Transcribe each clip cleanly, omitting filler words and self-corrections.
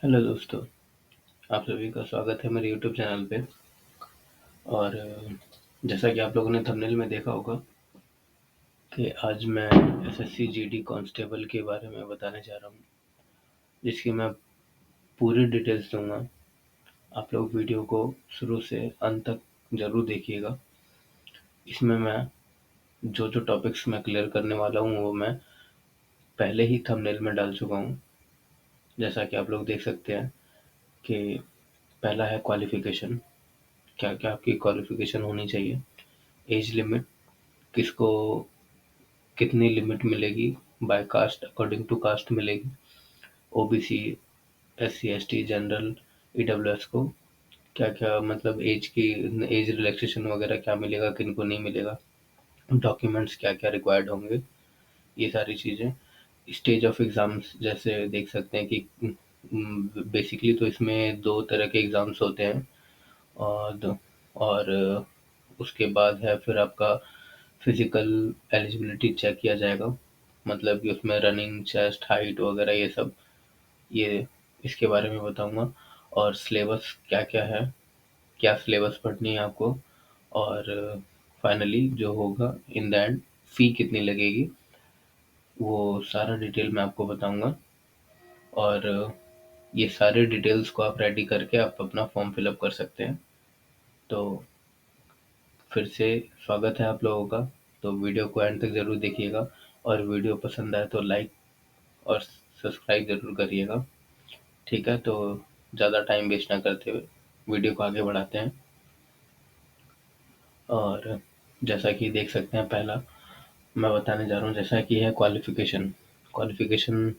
Hello दोस्तों, आप सभी का स्वागत है मेरे यूट्यूब चैनल पे। और जैसा कि आप लोगों ने थंबनेल में देखा होगा कि आज मैं एसएससी जीडी कांस्टेबल के बारे में बताने जा रहा हूँ, जिसकी मैं पूरी डिटेल्स दूंगा। आप लोग वीडियो को शुरू से अंत तक ज़रूर देखिएगा। इसमें मैं जो जो टॉपिक्स मैं क्लियर करने वाला हूँ वो मैं पहले ही थंबनेल में डाल चुका हूँ। जैसा कि आप लोग देख सकते हैं कि पहला है क्वालिफ़िकेशन, क्या-क्या आपकी क्वालिफ़िकेशन होनी चाहिए। एज लिमिट, किसको कितनी लिमिट मिलेगी, by caste according to caste मिलेगी। OBC, SC ST, general, EWS को क्या क्या मतलब एज रिलैक्सेशन वगैरह क्या मिलेगा, किन को नहीं मिलेगा, डॉक्यूमेंट्स क्या क्या रिक्वायर्ड होंगे, ये सारी चीज़ें। स्टेज ऑफ एग्ज़ाम्स जैसे देख सकते हैं कि बेसिकली तो इसमें दो तरह के एग्ज़ाम्स होते हैं। और उसके बाद है फिर आपका फिजिकल एलिजिबिलिटी चेक किया जाएगा, मतलब कि उसमें रनिंग, चेस्ट, हाइट वगैरह ये सब, ये इसके बारे में बताऊंगा। और सिलेबस क्या क्या है, क्या सिलेबस पढ़नी है आपको। और फाइनली जो होगा इन द एंड, फ़ी कितनी लगेगी, वो सारा डिटेल मैं आपको बताऊंगा। और ये सारे डिटेल्स को आप रेडी करके आप अपना फॉर्म फिलअप कर सकते हैं। तो फिर से स्वागत है आप लोगों का। तो वीडियो को एंड तक ज़रूर देखिएगा, और वीडियो पसंद आए तो लाइक और सब्सक्राइब ज़रूर करिएगा। ठीक है, तो ज़्यादा टाइम वेस्ट ना करते हुए वीडियो को आगे बढ़ाते हैं। और जैसा कि देख सकते हैं, पहला मैं बताने जा रहा हूँ जैसा कि है क्वालिफ़िकेशन। क्वालिफ़िकेशन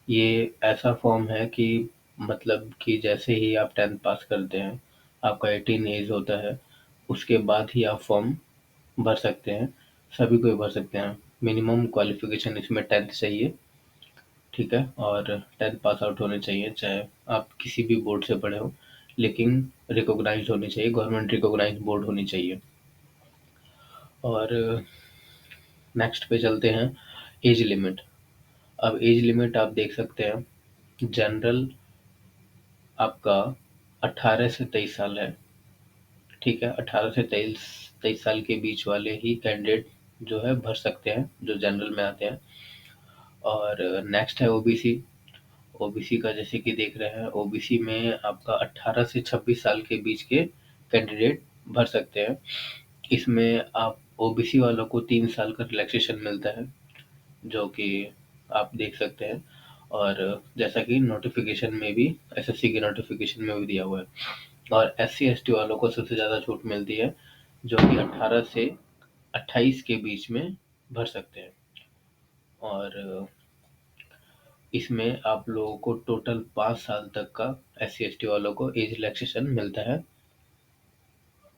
ये ऐसा फॉर्म है कि मतलब कि जैसे ही आप 10th पास करते हैं, आपका 18 एज होता है, उसके बाद ही आप फॉर्म भर सकते हैं। सभी कोई भर सकते हैं। मिनिमम क्वालिफ़िकेशन इसमें 10th चाहिए, ठीक है? और 10th पास आउट होने चाहिए, चाहे आप किसी भी बोर्ड से पढ़े हो, लेकिन रिकॉग्नाइज्ड होनी चाहिए, गवर्नमेंट रिकॉग्नाइज्ड बोर्ड होनी चाहिए। और नेक्स्ट पे चलते हैं, एज लिमिट। अब एज लिमिट आप देख सकते हैं, जनरल आपका 18 से 23 साल है, ठीक है? 18 से 23 साल के बीच वाले ही कैंडिडेट जो है भर सकते हैं, जो जनरल में आते हैं। और नेक्स्ट है ओबीसी। ओबीसी का जैसे कि देख रहे हैं, ओबीसी में आपका 18 से 26 साल के बीच के कैंडिडेट भर सकते हैं। इसमें आप ओबीसी वालों को 3 साल का रिलैक्सेशन मिलता है, जो कि आप देख सकते हैं। और जैसा कि नोटिफिकेशन में भी, एसएससी के नोटिफिकेशन में भी दिया हुआ है। और एससी एसटी वालों को सबसे ज़्यादा छूट मिलती है, जो कि 18 से 28 के बीच में भर सकते हैं। और इसमें आप लोगों को टोटल 5 साल तक का, एससी एसटी वालों को एज रिलैक्सेशन मिलता है,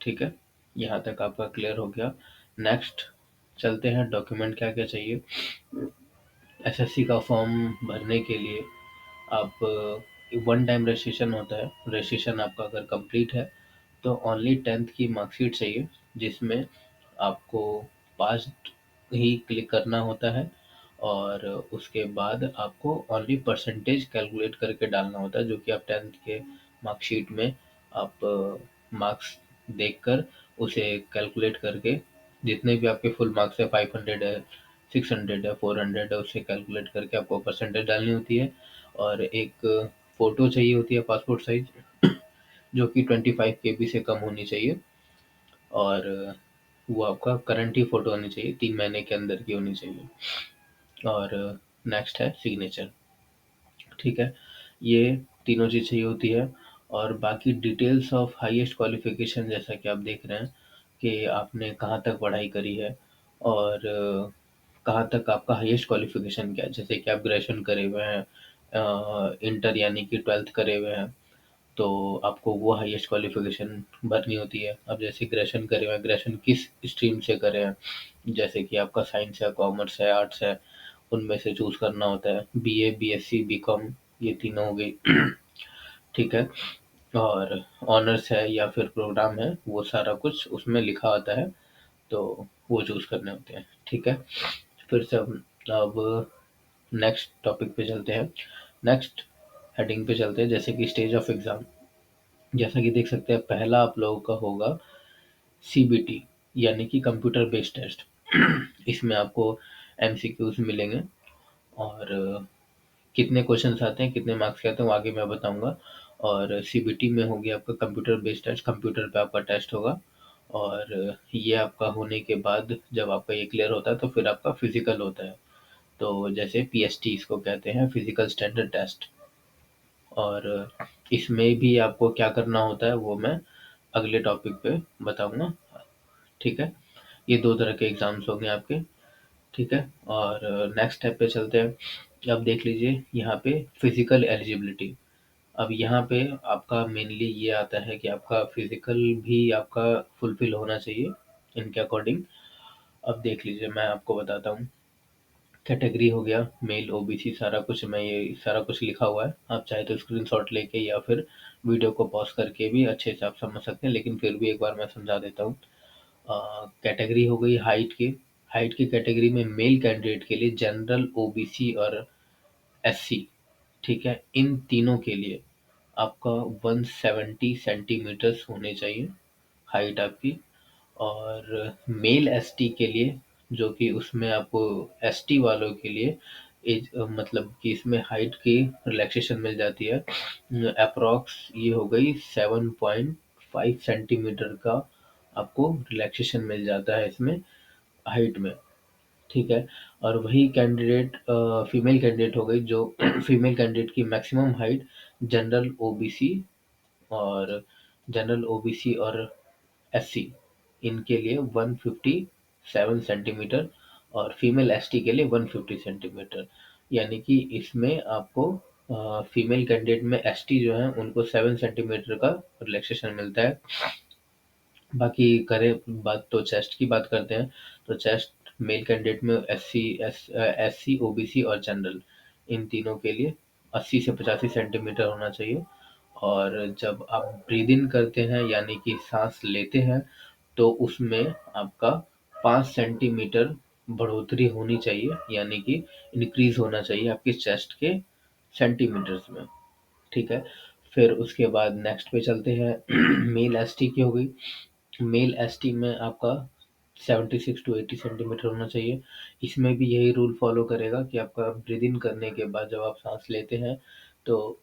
ठीक है? यहाँ तक आपका क्लियर हो गया। नेक्स्ट चलते हैं, डॉक्यूमेंट क्या क्या चाहिए। एसएससी का फॉर्म भरने के लिए आप वन टाइम रजिस्ट्रेशन होता है। रजिस्ट्रेशन आपका अगर कंप्लीट है तो ओनली 10th की मार्कशीट चाहिए, जिसमें आपको पास ही क्लिक करना होता है। और उसके बाद आपको ओनली परसेंटेज कैलकुलेट करके डालना होता है, जो कि आप 10th के मार्कशीट में आप मार्क्स देखकर उसे कैलकुलेट करके, जितने भी आपके फुल मार्क्स है, 500 है, 600 है, 400 है, उससे कैलकुलेट करके आपको परसेंटेज डालनी होती है। और एक फ़ोटो चाहिए होती है, पासपोर्ट साइज़, जो कि 25 केबी से कम होनी चाहिए। और वो आपका करंट ही फ़ोटो होनी चाहिए, 3 महीने के अंदर की होनी चाहिए। और नेक्स्ट है सिग्नेचर, ठीक है? ये तीनों चीज़ चाहिए होती है। और बाकी डिटेल्स ऑफ हाईएस्ट क्वालिफ़िकेशन, जैसा कि आप देख रहे हैं कि आपने कहाँ तक पढ़ाई करी है, और कहाँ तक आपका हाईएस्ट क्वालिफ़िकेशन क्या है। जैसे कि आप ग्रेजुएशन करे हुए हैं, इंटर यानी कि 12th करे हुए हैं, तो आपको वो हाईएस्ट क्वालिफ़िकेशन भरनी होती है। अब जैसे ग्रेजुएशन करे हुए हैं, ग्रेजुएशन किस स्ट्रीम से करे हैं, जैसे कि आपका साइंस है, कॉमर्स है, आर्ट्स है, उनमें से चूज़ करना होता है। बीए, बीएससी, बीकॉम, ये तीनों हो गई, ठीक है? और ऑनर्स है या फिर प्रोग्राम है, वो सारा कुछ उसमें लिखा होता है, तो वो चूज़ करने होते हैं, ठीक है? फिर से अब नेक्स्ट टॉपिक पे चलते हैं। नेक्स्ट हेडिंग पे चलते हैं, जैसे कि स्टेज ऑफ एग्ज़ाम। जैसा कि देख सकते हैं, पहला आप लोगों का होगा सीबीटी, यानी कि कंप्यूटर बेस्ड टेस्ट। इसमें आपको एमसीक्यूज़ मिलेंगे, और कितने क्वेश्चंस आते हैं, कितने मार्क्स के आते हैं, वो आगे मैं बताऊँगा। और सीबीटी में हो गया आपका कंप्यूटर बेस्ड टेस्ट, कंप्यूटर पे आपका टेस्ट होगा। और ये आपका होने के बाद जब आपका ये क्लियर होता है, तो फिर आपका फिज़िकल होता है। तो जैसे पीएसटी इसको कहते हैं, फिज़िकल स्टैंडर्ड टेस्ट। और इसमें भी आपको क्या करना होता है, वो मैं अगले टॉपिक पे बताऊँगा, ठीक है? ये 2 तरह के एग्ज़ाम्स होंगे आपके, ठीक है? और नेक्स्ट स्टेप पे चलते हैं। अब देख लीजिए यहाँ पे फिज़िकल एलिजिबिलिटी। अब यहाँ पे आपका मेनली ये आता है कि आपका फिज़िकल भी आपका फुलफ़िल होना चाहिए इनके अकॉर्डिंग। अब देख लीजिए, मैं आपको बताता हूँ। कैटेगरी हो गया मेल, ओबीसी, सारा कुछ मैं ये सारा कुछ लिखा हुआ है। आप चाहे तो स्क्रीनशॉट लेके या फिर वीडियो को पॉज़ करके भी अच्छे से आप समझ सकते हैं, लेकिन फिर भी एक बार मैं समझा देता हूँ। कैटेगरी हो गई हाइट की। हाइट की कैटेगरी में मेल कैंडिडेट के लिए जनरल, ओबीसी और एससी, ठीक है? इन तीनों के लिए आपका 170 सेंटीमीटर्स होने चाहिए हाइट आपकी। और मेल एसटी के लिए, जो कि उसमें आपको एसटी वालों के लिए एज मतलब कि इसमें हाइट की रिलैक्सेशन मिल जाती है। अप्रॉक्स ये हो गई 7.5 सेंटीमीटर का आपको रिलैक्सेशन मिल जाता है इसमें हाइट में, ठीक है? और वही कैंडिडेट फीमेल कैंडिडेट हो गई, जो फीमेल कैंडिडेट की मैक्सिमम हाइट जनरल ओबीसी और एससी, इनके लिए 157 सेंटीमीटर, और फीमेल एसटी के लिए 150 सेंटीमीटर। यानी कि इसमें आपको फीमेल कैंडिडेट में एसटी जो है उनको 7 सेंटीमीटर का रिलैक्सेशन मिलता है। बाकी करें बात तो चेस्ट की बात करते हैं। तो चेस्ट मेल कैंडिडेट में एससी, ओबीसी और जनरल, इन तीनों के लिए 80 से 85 सेंटीमीटर होना चाहिए। और जब आप ब्रीद इन करते हैं, यानी कि सांस लेते हैं, तो उसमें आपका 5 सेंटीमीटर बढ़ोतरी होनी चाहिए, यानी कि इंक्रीज होना चाहिए आपकी चेस्ट के सेंटीमीटर्स में, ठीक है? फिर उसके बाद नेक्स्ट पे चलते हैं। मेल एसटी की हो गई। मेल एसटी में आपका 76 टू 80 सेंटीमीटर होना चाहिए। इसमें भी यही रूल फॉलो करेगा कि आपका ब्रीद इन करने के बाद जब आप सांस लेते हैं, तो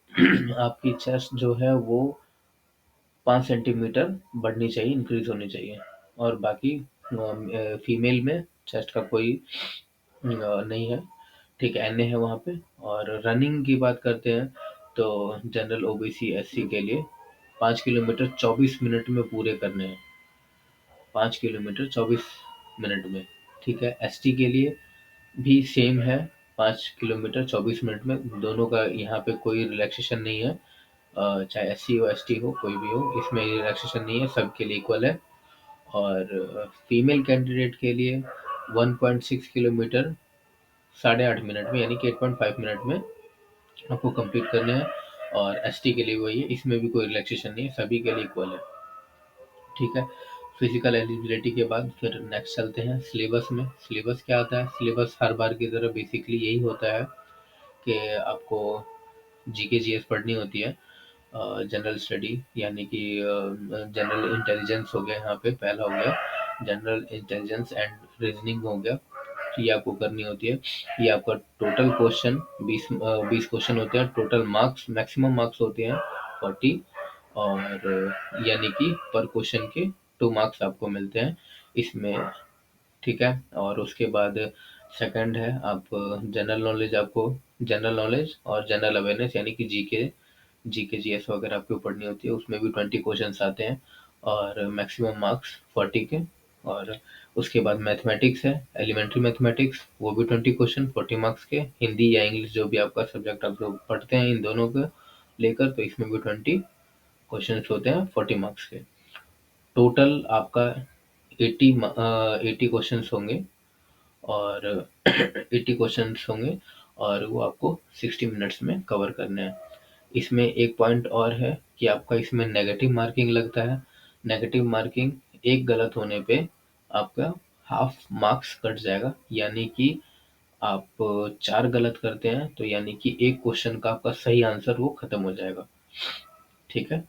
आपकी चेस्ट जो है वो 5 सेंटीमीटर बढ़नी चाहिए, इंक्रीज होनी चाहिए। और बाकी फीमेल में चेस्ट का कोई नहीं है, ठीक है? एनए है वहाँ पे। और रनिंग की बात करते हैं, तो जनरल, ओबीसी, एससी के लिए 5 किलोमीटर 24 मिनट में पूरे करने हैं। 5 किलोमीटर 24 मिनट में, ठीक है? एसटी के लिए भी सेम है, 5 किलोमीटर 24 मिनट में। दोनों का यहाँ पे कोई रिलैक्सेशन नहीं है। चाहे एससी हो, एसटी हो, कोई भी हो, इसमें रिलैक्सेशन नहीं है, सबके लिए इक्वल है। और फीमेल कैंडिडेट के लिए 1.6 किलोमीटर 8.5 मिनट में, यानी कि 8.5 मिनट में आपको कंप्लीट करने हैं। और एसटी के लिए वही है, इसमें भी कोई रिलैक्सेशन नहीं है, सभी के लिए इक्वल है, ठीक है? फिजिकल एलिजिबिलिटी के बाद फिर नेक्स्ट चलते हैं सिलेबस में। सिलेबस क्या आता है? सिलेबस हर बार की तरह बेसिकली यही होता है कि आपको जीके जीएस पढ़नी होती है। जनरल स्टडी, यानी कि जनरल इंटेलिजेंस हो गया, यहाँ पे पहला हो गया जनरल इंटेलिजेंस एंड रीजनिंग हो गया, ये आपको करनी होती है। ये आपका टोटल क्वेश्चन 20 क्वेश्चन होते हैं। टोटल मार्क्स, मैक्सिमम मार्क्स होते हैं 40, और यानी कि पर क्वेश्चन के 2 मार्क्स आपको मिलते हैं इसमें, ठीक है? और उसके बाद सेकंड है आप जनरल नॉलेज, आपको जनरल नॉलेज और जनरल अवेयरनेस, यानी कि जीके जीएस वगैरह आपको पढ़नी होती है। उसमें भी 20 क्वेश्चंस आते हैं, और मैक्सिमम मार्क्स 40 के। और उसके बाद मैथमेटिक्स है, एलिमेंट्री मैथमेटिक्स, वो भी 20 क्वेश्चन 40 मार्क्स के। हिंदी या इंग्लिश, जो भी आपका सब्जेक्ट आप लोग पढ़ते हैं, इन दोनों को लेकर, तो इसमें भी 20 क्वेश्चंस होते हैं 40 मार्क्स के। टोटल आपका 80 क्वेश्चंस होंगे, और 80 क्वेश्चंस होंगे, और वो आपको 60 मिनट्स में कवर करने हैं। इसमें एक पॉइंट और है कि आपका इसमें नेगेटिव मार्किंग लगता है। नेगेटिव मार्किंग, एक गलत होने पे आपका हाफ मार्क्स कट जाएगा, यानी कि आप 4 गलत करते हैं तो यानी कि एक क्वेश्चन का आपका सही आंसर वो खत्म हो जाएगा। ठीक है?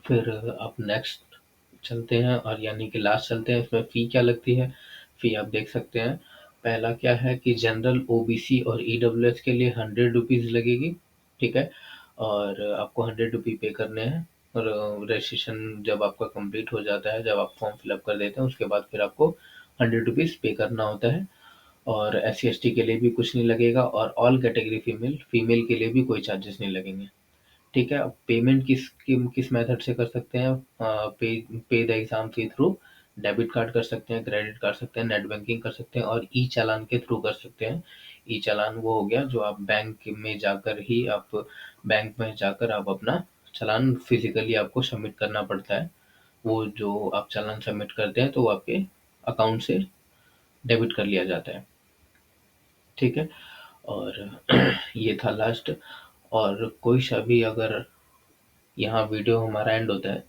फिर आप नेक्स्ट चलते हैं और यानी कि लास्ट चलते हैं, इसमें फ़ी क्या लगती है? फ़ी आप देख सकते हैं, पहला क्या है कि जनरल, ओबीसी और ईडब्ल्यूएस के लिए 100 रुपीज़ लगेगी, ठीक है? और आपको 100 रुपये पे करने हैं और रजिस्ट्रेशन जब आपका कंप्लीट हो जाता है, जब आप फॉर्म फिलअप कर देते हैं, उसके बाद फिर आपको 100 रुपीज़ पे करना होता है। और एससी-एसटी के लिए भी कुछ नहीं लगेगा और ऑल कैटेगरी फीमेल के लिए भी कोई चार्जेस नहीं लगेंगे। ठीक है, अब पेमेंट किस मेथड से कर सकते हैं? पे the exam fee through debit card कर सकते हैं, क्रेडिट कर सकते हैं, नेट बैंकिंग कर सकते हैं और ई चालान के थ्रू कर सकते हैं। ई चालान वो हो गया जो आप बैंक में जाकर आप अपना चालान फिजिकली आपको सबमिट करना पड़ता है। वो जो आप चालान सबमिट करते हैं तो वो आपके अकाउंट से डेबिट कर लिया जाता है। ठीक है? और ये था लास्ट। और कोई सा भी अगर यहाँ वीडियो हमारा एंड होता है,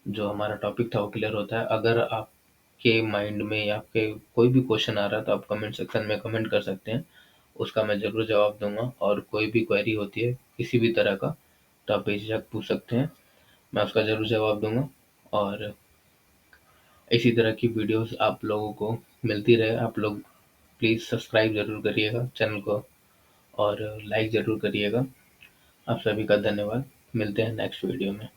जो हमारा टॉपिक था वो क्लियर होता है। अगर आपके माइंड में या आपके कोई भी क्वेश्चन आ रहा है तो आप कमेंट सेक्शन में कमेंट कर सकते हैं, उसका मैं ज़रूर जवाब दूंगा। और कोई भी क्वेरी होती है किसी भी तरह का तो आप बेझिझक पूछ सकते हैं, मैं उसका ज़रूर जवाब दूंगा। और इसी तरह की वीडियोस आप लोगों को मिलती रहे। आप लोग प्लीज़ सब्सक्राइब ज़रूर करिएगा चैनल को और लाइक ज़रूर करिएगा। आप सभी का धन्यवाद। मिलते हैं नेक्स्ट वीडियो में।